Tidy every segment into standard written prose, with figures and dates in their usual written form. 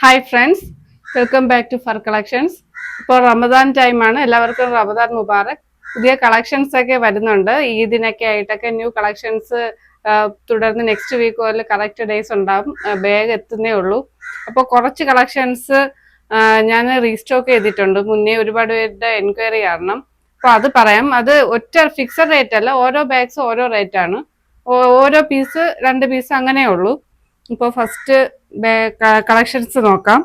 Hi friends, welcome back to fur collections. ഇപ്പോൾ Ramadan ടൈമാണ്. എല്ലാവർക്കും റമദാൻ മുബാറക്. പുതിയ കളക്ഷൻസ് ഒക്കെ വരുന്നുണ്ട്. ഈദിനൊക്കെ ആയിട്ടൊക്കെ ന്യൂ കളക്ഷൻസ് തുടർന്ന് നെക്സ്റ്റ് വീക്ക് മുതൽ കറക്റ്റ് ഡേയ്സ് ഉണ്ടാവും. ബാഗ് എത്തുന്നേ ഉള്ളൂ. അപ്പോൾ കുറച്ച് കളക്ഷൻസ് ഞാൻ റീസ്റ്റോക്ക് ചെയ്തിട്ടുണ്ട്. മുന്നേ ഒരുപാട് പേരുടെ എൻക്വയറി കാരണം. അപ്പോൾ അത് പറയാം. അത് ഒറ്റ ഫിക്സഡ് റേറ്റ് അല്ല, ഓരോ ബാഗ്സ് ഓരോ റേറ്റ് ആണ്. ഓരോ പീസ് 2 പീസ് അങ്ങനെ ഉള്ളൂ. ഇപ്പോൾ ഫസ്റ്റ് കളക്ഷൻസ് നോക്കാം.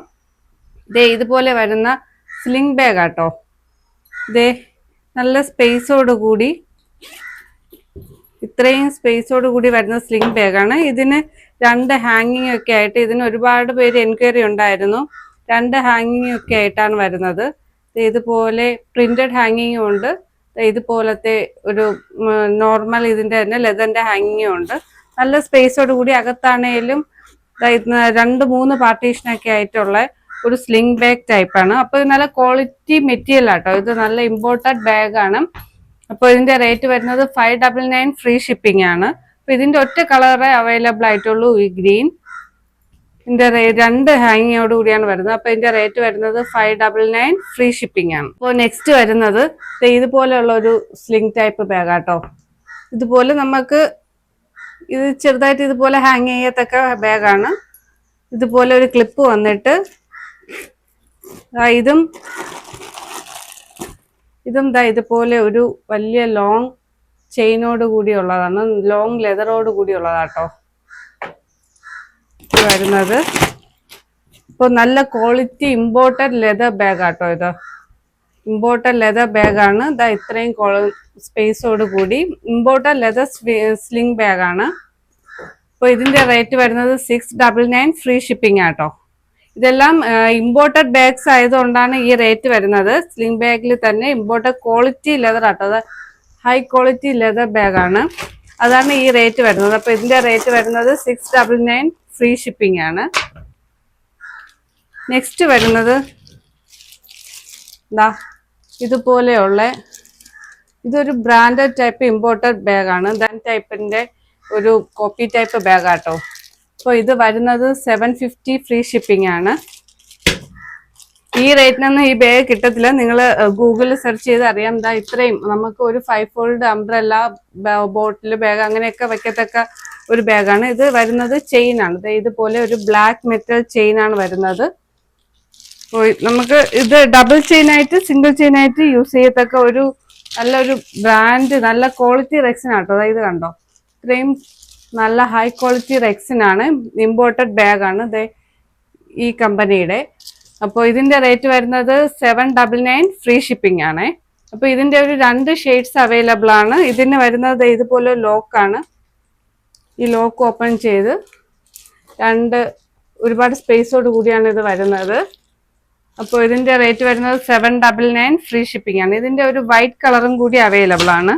ദേ ഇതുപോലെ വരുന്ന സ്ലിംഗ് ബാഗ് ആട്ടോ. ദേ നല്ല സ്പേസോട് കൂടി, ഇത്രയും സ്പേസോട് കൂടി വരുന്ന സ്ലിംഗ് ബാഗാണ്. ഇതിന് 2 ഹാങ്ങിങ് ഒക്കെ ആയിട്ട്, ഇതിന് ഒരുപാട് പേര് എൻക്വയറി ഉണ്ടായിരുന്നു. 2 ഹാങ്ങിങ് ഒക്കെ ആയിട്ടാണ് വരുന്നത്. ഇതുപോലെ പ്രിന്റഡ് ഹാങ്ങിങ്ങും ഉണ്ട്. ഇതുപോലത്തെ ഒരു നോർമൽ ഇതിന്റെ തന്നെ ലെതറിന്റെ ഹാങ്ങിങ്ങും ഉണ്ട്. നല്ല സ്പേസോട് കൂടി, അകത്താണേലും 2-3 പാർട്ടീഷനൊക്കെ ആയിട്ടുള്ള ഒരു സ്ലിംഗ് ബാഗ് ടൈപ്പാണ്. അപ്പൊ ഇത് നല്ല ക്വാളിറ്റി മെറ്റീരിയൽ ആട്ടോ. ഇത് നല്ല ഇമ്പോർട്ടഡ് ബാഗാണ്. അപ്പോൾ ഇതിന്റെ റേറ്റ് വരുന്നത് 599 ഫ്രീ ഷിപ്പിംഗ് ആണ്. അപ്പൊ ഇതിന്റെ ഒറ്റ കളറേ അവൈലബിൾ ആയിട്ടുള്ളൂ, ഈ ഗ്രീൻ. ഇതിന്റെ 2 ഹാങ്ങിങ്ങോട് കൂടിയാണ് വരുന്നത്. അപ്പൊ ഇതിന്റെ റേറ്റ് വരുന്നത് 599 ഫ്രീ ഷിപ്പിംഗ് ആണ്. അപ്പോൾ നെക്സ്റ്റ് വരുന്നത് ഇതുപോലെയുള്ള ഒരു സ്ലിംഗ് ടൈപ്പ് ബാഗാട്ടോ. ഇതുപോലെ നമുക്ക് ഇത് ചെറുതായിട്ട് ഇതുപോലെ ഹാങ് ചെയ്യത്തക്ക ബാഗാണ്. ഇതുപോലെ ഒരു ക്ലിപ്പ് വന്നിട്ട് ഇതും ഇതുപോലെ ഒരു വലിയ ലോങ് ചെയിനോട് കൂടിയുള്ളതാണ്. ലോങ് ലെതറോട് കൂടിയുള്ളതാട്ടോ വരുന്നത്. ഇപ്പോൾ നല്ല ക്വാളിറ്റി ഇമ്പോർട്ടഡ് ലെതർ ബാഗാട്ടോ. ഇത് ഇമ്പോർട്ടഡ് ലെതർ ബാഗാണ്. ഇത്രയും സ്പേസോട് കൂടി ഇമ്പോർട്ടഡ് ലെതർ സ്ലിംഗ് ബാഗാണ്. അപ്പോൾ ഇതിന്റെ റേറ്റ് വരുന്നത് 699 ഫ്രീ ഷിപ്പിംഗ് ആട്ടോ. ഇതെല്ലാം ഇമ്പോർട്ടഡ് ബാഗ്സ് ആയതുകൊണ്ടാണ് ഈ റേറ്റ് വരുന്നത്. സ്ലിംഗ് ബാഗിൽ തന്നെ ഇമ്പോർട്ടഡ് ക്വാളിറ്റി ലെതർ ആട്ടോ. അത് ഹൈ ക്വാളിറ്റി ലെതർ ബാഗാണ്, അതാണ് ഈ റേറ്റ് വരുന്നത്. അപ്പോൾ ഇതിന്റെ റേറ്റ് വരുന്നത് 699 ഫ്രീ ഷിപ്പിംഗ് ആണ്. നെക്സ്റ്റ് വരുന്നത് ഇതുപോലെയുള്ള, ഇതൊരു ബ്രാൻഡഡ് ടൈപ്പ് ഇമ്പോർട്ടഡ് ബാഗാണ്. ടൈപ്പിന്റെ ഒരു കോപ്പി ടൈപ്പ് ബാഗാട്ടോ. അപ്പോൾ ഇത് വരുന്നത് 750 ഫ്രീ ഷിപ്പിംഗ് ആണ്. ഈ റേറ്റിനൊന്നും ഈ ബാഗ് കിട്ടത്തില്ല. നിങ്ങൾ ഗൂഗിളിൽ സെർച്ച് ചെയ്ത് അറിയാം. ഇത്രയും നമുക്ക് ഒരു 5 ഫോൾഡ് അംബ്രല്ല, ബോട്ടിൽ ബാഗ് അങ്ങനെയൊക്കെ വെക്കത്തക്ക ഒരു ബാഗാണ്. ഇത് വരുന്നത് ചെയിൻ ആണ്. ഇതുപോലെ ഒരു ബ്ലാക്ക് മെറ്റൽ ചെയിൻ ആണ് വരുന്നത്. നമുക്ക് ഇത് ഡബിൾ ചെയിൻ ആയിട്ട്, സിംഗിൾ ചെയിൻ ആയിട്ട് യൂസ് ചെയ്യത്തക്ക ഒരു നല്ലൊരു ബ്രാൻഡ്, നല്ല ക്വാളിറ്റി റെക്സിൻ ആട്ടോ. ഇത് കണ്ടോ, ഇത്രയും നല്ല ഹൈ ക്വാളിറ്റി റെക്സിൻ ആണ്. ഇമ്പോർട്ടഡ് ബാഗാണ് ഈ കമ്പനിയുടെ. അപ്പോൾ ഇതിന്റെ റേറ്റ് വരുന്നത് 799 ഫ്രീ ഷിപ്പിംഗ് ആണ്. അപ്പോൾ ഇതിന്റെ ഒരു 2 ഷെയ്ഡ്സ് അവൈലബിൾ ആണ്. ഇതിന് വരുന്നത് ഇതുപോലെ ലോക്കാണ്. ഈ ലോക്ക് ഓപ്പൺ ചെയ്ത് ഒരുപാട് സ്പേസോട് കൂടിയാണ് ഇത് വരുന്നത്. അപ്പോൾ ഇതിന്റെ റേറ്റ് വരുന്നത് 799 ഫ്രീ ഷിപ്പിംഗ് ആണ്. ഇതിന്റെ ഒരു വൈറ്റ് കളറും കൂടി അവൈലബിൾ ആണ്.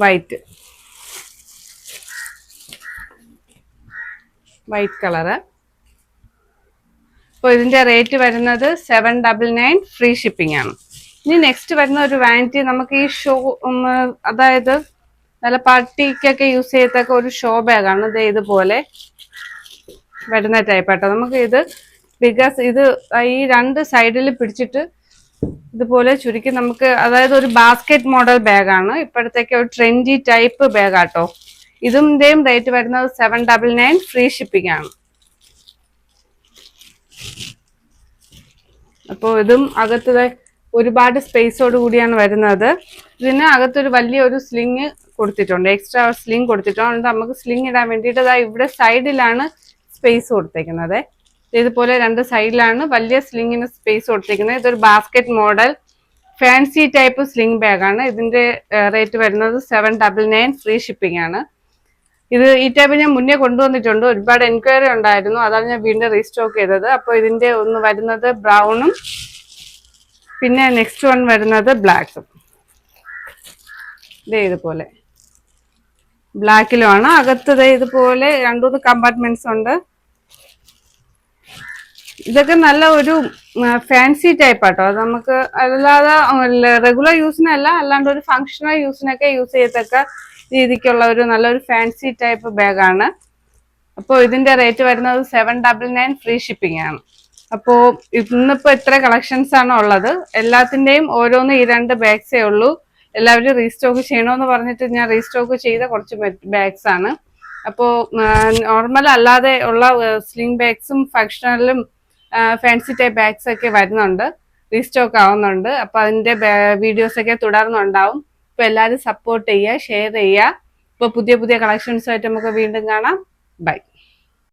White colour. അപ്പോൾ ഇതിന്റെ റേറ്റ് വരുന്നത് 799 ഫ്രീ ഷിപ്പിംഗ് ആണ്. ഇനി നെക്സ്റ്റ് വരുന്ന ഒരു വാനിറ്റി, നമുക്ക് ഈ ഷോ, അതായത് നല്ല പാർട്ടിക്കൊക്കെ യൂസ് ചെയ്യത്തക്ക ഒരു ഷോ ബാഗാണ്. ഇതുപോലെ വരുന്ന ടൈപ്പ് ആട്ടോ. നമുക്ക് ഇത് ഇത് ഈ 2 സൈഡിൽ പിടിച്ചിട്ട് ഇതുപോലെ ചുരുക്കി നമുക്ക്, അതായത് ഒരു ബാസ്കറ്റ് മോഡൽ ബാഗാണ്. ഇപ്പോഴത്തേക്ക് ഒരു ട്രെൻഡി ടൈപ്പ് ബാഗാട്ടോ. ഇതിന്റെയും റേറ്റ് വരുന്നത് 799 ഫ്രീ ഷിപ്പിംഗ് ആണ്. അപ്പോൾ ഇതും അകത്ത് ഒരുപാട് സ്പേസോട് കൂടിയാണ് വരുന്നത്. ഇതിന് അകത്തൊരു വലിയൊരു സ്ലിങ് കൊടുത്തിട്ടുണ്ട്, എക്സ്ട്രാ സ്ലിങ് കൊടുത്തിട്ടുണ്ട്. നമുക്ക് സ്ലിങ് ഇടാൻ വേണ്ടിയിട്ട് ഇവിടെ സൈഡിലാണ് സ്പേസ് കൊടുത്തേക്കുന്നത്. ഇതുപോലെ 2 സൈഡിലാണ് വലിയ സ്ലിങ്ങിന് സ്പേസ് കൊടുത്തേക്കുന്നത്. ഇതൊരു basket model fancy type sling ബാഗാണ്. ഇതിന്റെ റേറ്റ് വരുന്നത് 799 ഫ്രീ ഷിപ്പിംഗ് ആണ്. ഈ ടൈപ്പ് ഞാൻ മുന്നേ കൊണ്ടുവന്നിട്ടുണ്ട്. ഒരുപാട് എൻക്വയറി ഉണ്ടായിരുന്നു, അതാണ് ഞാൻ വീണ്ടും റീസ്റ്റോക്ക് ചെയ്തത്. അപ്പോൾ ഇതിന്റെ ഒന്ന് വരുന്നത് ബ്രൗണും, പിന്നെ നെക്സ്റ്റ് വൺ വരുന്നത് ബ്ലാക്കും. ഇതുപോലെ ബ്ലാക്കിലുമാണ്. അകത്ത് ഇതുപോലെ 2-3 കമ്പാർട്ട്മെന്റ്സ് ഉണ്ട്. ഇതൊക്കെ നല്ല ഒരു ഫാൻസി ടൈപ്പ് ആട്ടോ. അത് നമുക്ക് അല്ലാതെ റെഗുലർ യൂസിനല്ല, അല്ലാണ്ട് ഒരു ഫങ്ഷണൽ യൂസിനൊക്കെ യൂസ് ചെയ്യത്തക്ക രീതിക്കുള്ള ഒരു നല്ലൊരു ഫാൻസി ടൈപ്പ് ബാഗാണ്. അപ്പോൾ ഇതിന്റെ റേറ്റ് വരുന്നത് 799 ഫ്രീ ഷിപ്പിംഗ് ആണ്. അപ്പോൾ ഇന്നിപ്പോ ഇത്ര കളക്ഷൻസ് ആണ് ഉള്ളത്. എല്ലാത്തിന്റെയും ഓരോന്ന് ഈ 2 ബാഗ്സേ ഉള്ളൂ. എല്ലാവരും റീസ്റ്റോക്ക് ചെയ്യണമെന്ന് പറഞ്ഞിട്ട് ഞാൻ റീസ്റ്റോക്ക് ചെയ്ത കുറച്ച് ബാഗ്സ് ആണ്. അപ്പോൾ നോർമൽ അല്ലാതെ ഉള്ള സ്ലിംഗ് ബാഗ്സും ഫങ്ഷണലും ഫാൻസി ടൈപ്പ് ബാഗ്സ് ഒക്കെ വരുന്നുണ്ട്, റീസ്റ്റോക്ക് ആവുന്നുണ്ട്. അപ്പൊ അതിന്റെ വീഡിയോസ് ഒക്കെ തുടർന്നുണ്ടാവും. അപ്പൊ എല്ലാവരും സപ്പോർട്ട് ചെയ്യുക, ഷെയർ ചെയ്യുക. ഇപ്പൊ പുതിയ പുതിയ കളക്ഷൻസ് ആയിട്ട് നമുക്ക് വീണ്ടും കാണാം. ബൈ.